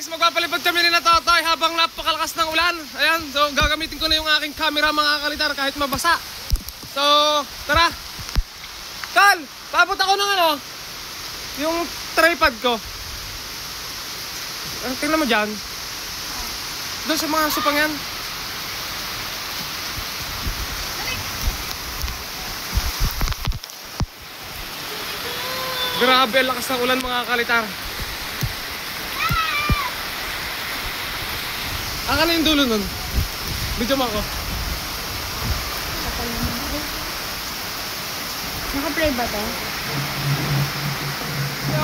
guys, magpapalipad kami rin na Totoy habang napakalakas ng ulan. Ayan, so gagamitin ko na yung aking camera mga kalitar kahit mabasa. So, tara. Tal, paabot ako ng ano, yung tripod ko. Tingnan mo dyan. Doon sa mga supang yan. Grabe, lakas ng ulan mga kalitar. Akala yung dulo nun. Video mo ako. Naka-play ba to? So,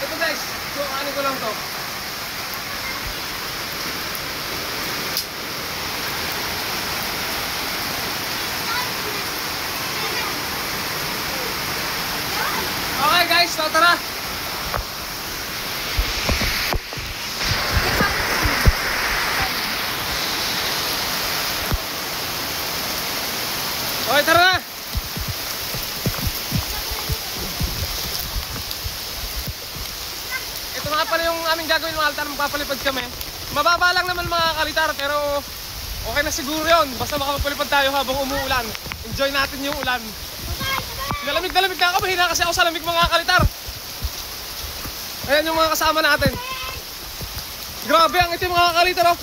ito guys. So, ano ko lang to. Okay guys, so tara. Okay, tara na. Ito nga pala yung aming gagawin mga kalitar. Magpapalipad kami. Mababa lang naman mga kalitar, pero okay na siguro yun. Basta makapagpalipad tayo habang umuulan. Enjoy natin yung ulan. Nalamig na ako. Mahina kasi ako sa lamig mga kalitar. Ayan yung mga kasama natin. Grabe ang itim mga kalitar, oh.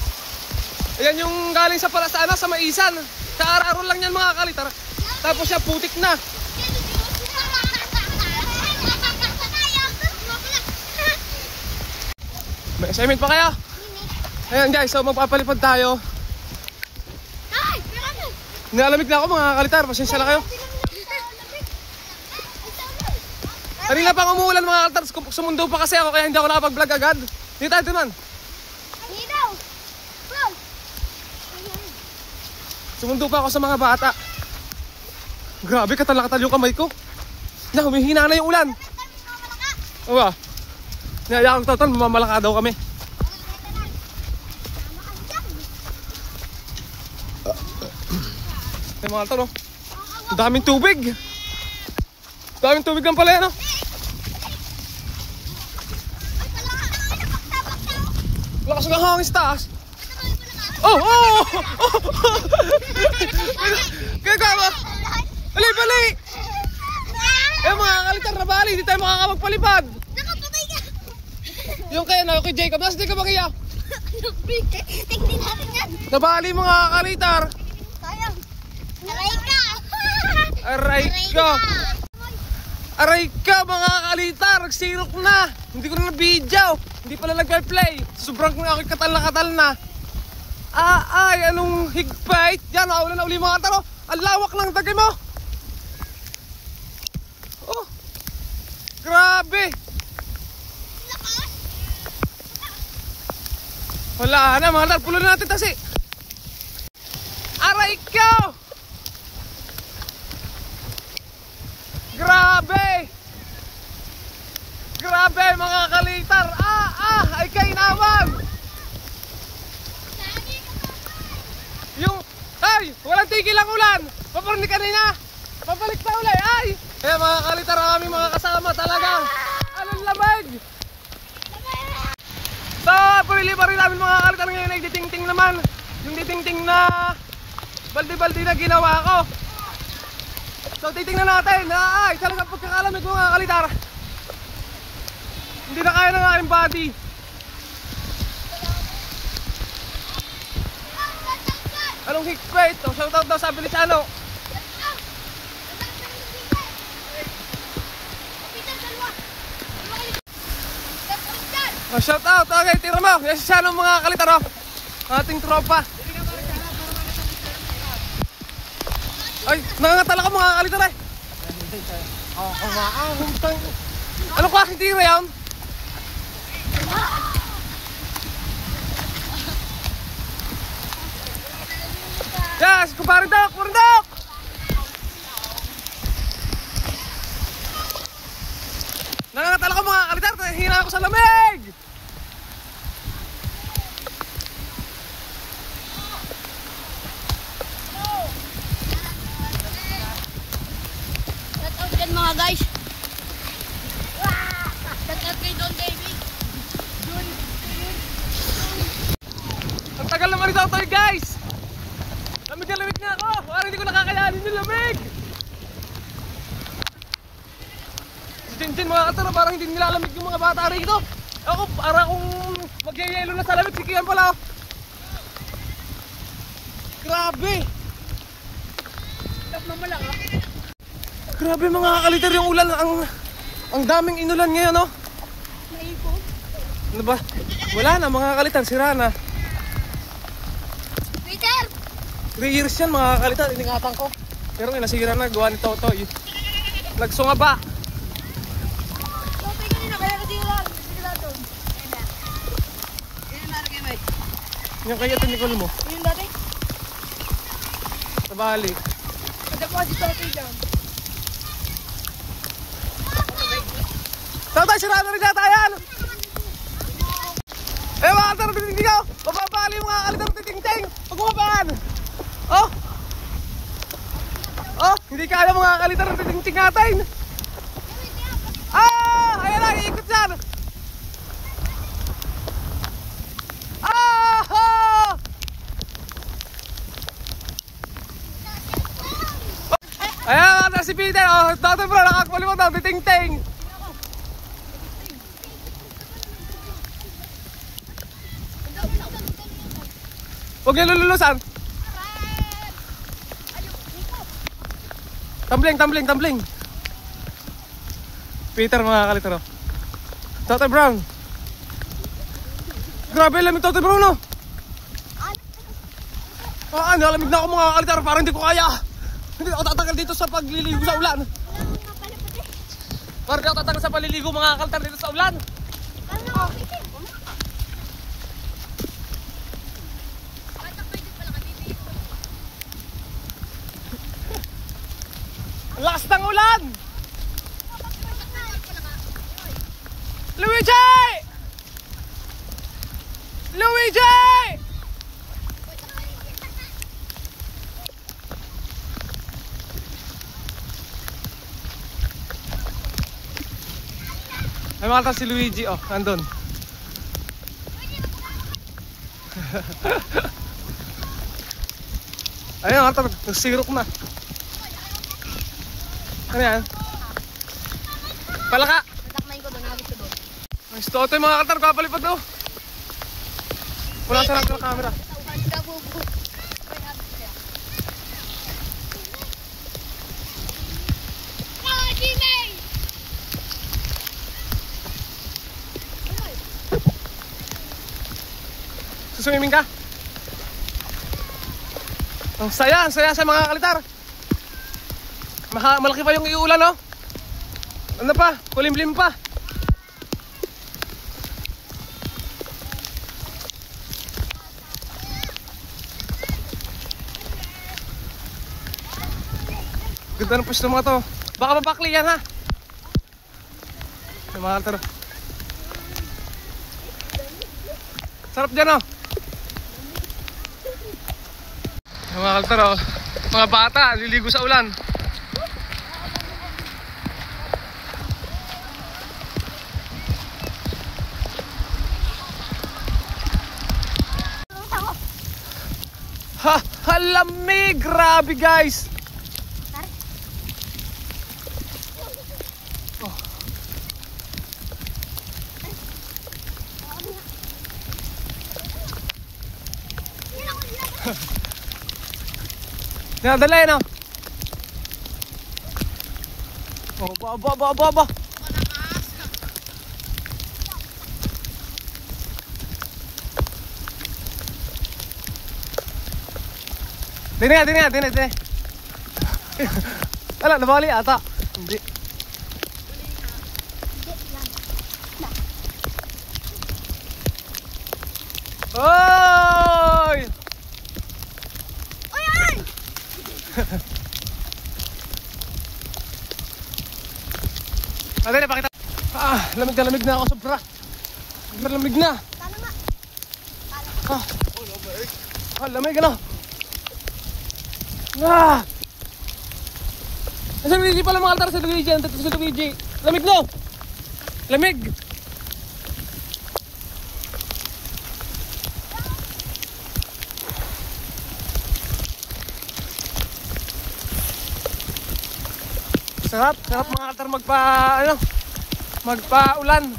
Ayan yung galing sa Palasana, sa Maisan. Kaararo lang yan mga kalitar. Tapos siya putik na. May assignment pa kaya? Ayan guys, so magpapalipad tayo. Nalamig na ako mga kalitar. Pasensya na kayo. Kanina pang umuulan mga kalitar. Sumundo pa kasi ako kaya hindi ako nakapag-vlog agad. Dito tayo man. Sumundo pa ako sa mga bata. Grabe, katal-katal yung kamay ko. Na, humihina na yung ulan. Uwa. Niyayakang total, mamalaka daw kami. Ay mga kalitar, oh. Daming tubig. Daming tubig lang pala yan, oh. Lakas ng hangin sa taas. Oh! Kaya ba? Bali! Eh mga kalitar, nabali. Hindi tayo makakapagpalipad. Nakapatay ka. Yung kay Jacob. Nasa Jacob ba kaya? Tingnan natin yan. Nabali mga kalitar. Sayang. Aray ka. Aray ka mga kalitar. Nagsirok na. Hindi ko na na-video. Hindi pala nag-play. Sobrang ako'y katal na. Ay, anong higpit? Yan, nakaulan na uli mga kalitar. Ang lawak ng tagay mo. Oh, grabe. Wala na mga kalitar. Pulo na natin tasi. Aray ka. Grabe mga kalitar. Ay kainawag. Walang tigil ang ulan. Paparni kanina. Pabalik pa uli. Ay! Eh mga kalitar, ang aming mga kasama talagang anong lamig. So, pulili pa rin namin mga kalitar ngayon ay ditingting naman. Yung ditingting na baldi-baldi na ginawa ko. So, titingnan natin. Ay, talagang pagkakalamig mga kalitar. Hindi na kaya ng aking body. Anong higpit? Shoutout daw sabi ni Chano. Shoutout. Okay, tira mo. Yan si Chano mga kalitar, oh. Ating tropa. Ay, nangangatal ako mga kalitar eh. Anong klaseng tira yan? Yes, kumpare Dok! Nangangatal ako mga kalitar, hina ako sa lamig! Shout out dyan mga guys. Shout out kay Don David. guys! Lamig na lamig na ako! Parang hindi ko nakakayanin yung lamig! Si Jinjin mga kataro, parang hindi nilalamig yung mga bata rito. Ako, para kung magyayelo na sa lamig, sikihan pala. Grabe! Grabe mga kakaliter yung ulan. Ang daming inulan ngayon, no? Ano ba? Wala na mga kakalitan, sira na. Peter! 3 years yan mga kakalitan, iningatan ko. Pero may nasira na, gawa ni Totoy. Nagsunga ba? Totoy kanina, kaya natira. Natira to. Yan na rin may. Yung kaya tinikol mo. Yung dati? Sa balik. Nag-deposit Totoy dyan. Totoy, sira na rin yata yan! Eh mga kaliter, titingting ako! Mababali mga kaliter, titingting! Huwag mo kapaan! Oh! Oh! Hindi kaya mga kaliter, titingting natin! Ah! Ayan na, iikot yan! Ah! Oh! Ayan mga kaliter, si Peter! Oh! Totoy bro, nakakapali mo daw, titingting! Huwag niya lululusan. Tumbling, tumbling, tumbling. Peter mga kalitero. Totoy Brown. Grabe, lamig Totoy Brown, no? Nalamig na ako mga kalitero. Parang hindi ko kaya. Hindi ako tatagal dito sa pagliligo sa ulan. Parang hindi ako tatagal sa paliligo mga kalitero dito sa ulan. Ang lakas ng ulan! Luigi! Luigi! Ay makita si Luigi, oh, nandun. Ayun, makita, nagsirok na. Ano yan? Palaka! Natakmain ko doon, nagabit ko doon. Nice Totoy mga kaliter, kapalipad daw. Wala sa natin ng camera. Susumiming ka? Ang saya sa mga kalitar. Malaki pa yung iulan, no? Ano pa? Kulimlim pa. Ganda ng pwesto mga to. Baka mapakli yan, ha? Mga kaliter. Sarap dyan, oh. Mga kaliter, oh. Mga bata, liligo sa ulan. Ha! Halamig! Grabe guys! Oh. Dinadala yan, oh. Oh, ba. Dini. Wala, nabali ata. Hindi. Oy! Oy! Dali, pakita. Lamig na ako sobra. Sobrang lamig na. Sana nga. Lamig ano? Sa Luigi pala mga kaltar, sa Luigi. Sa Luigi. Lamig no? Lamig. Sarap mga kaltar magpa-ulan.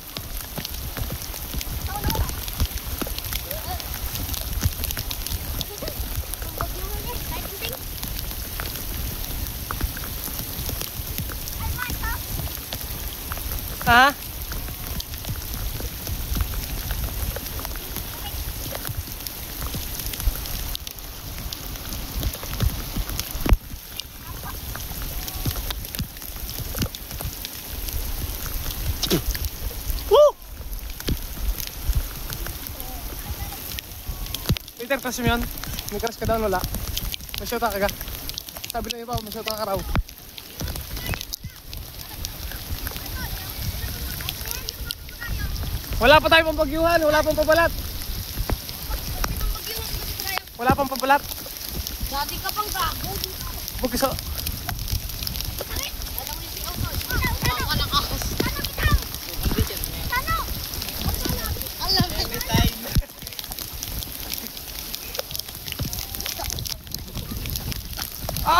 Ha? Woo! Peter, crush mo yun? May crush ka daw, wala? May shota ka ka? Sabi na iba, may shota ka raw. Wala pa tayong pampagyuhan, wala pang pabalat. Wala pang pabalat. Dati ka pang gago. Bukiso.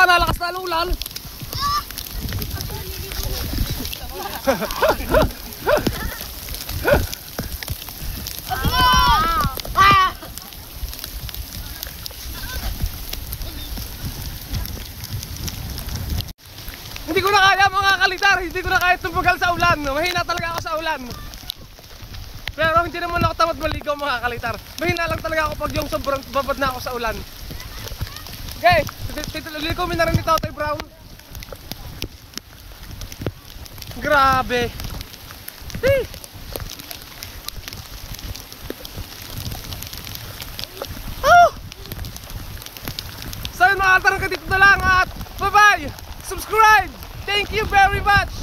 Nalakas na ang ulan. Hindi ko na kaya mga kalitar, hindi ko na kaya tumbagal sa ulan. Mahina talaga ako sa ulan. Pero hindi naman ako tamad maligaw mga kalitar. Mahina lang talaga ako pag yung sobrang babad na ako sa ulan. Okay, ligaw na rin ni Totoy Brown. Grabe. Hey. Oh! So yun mga kalitar, dito na lang at bye bye! Subscribe! Thank you very much!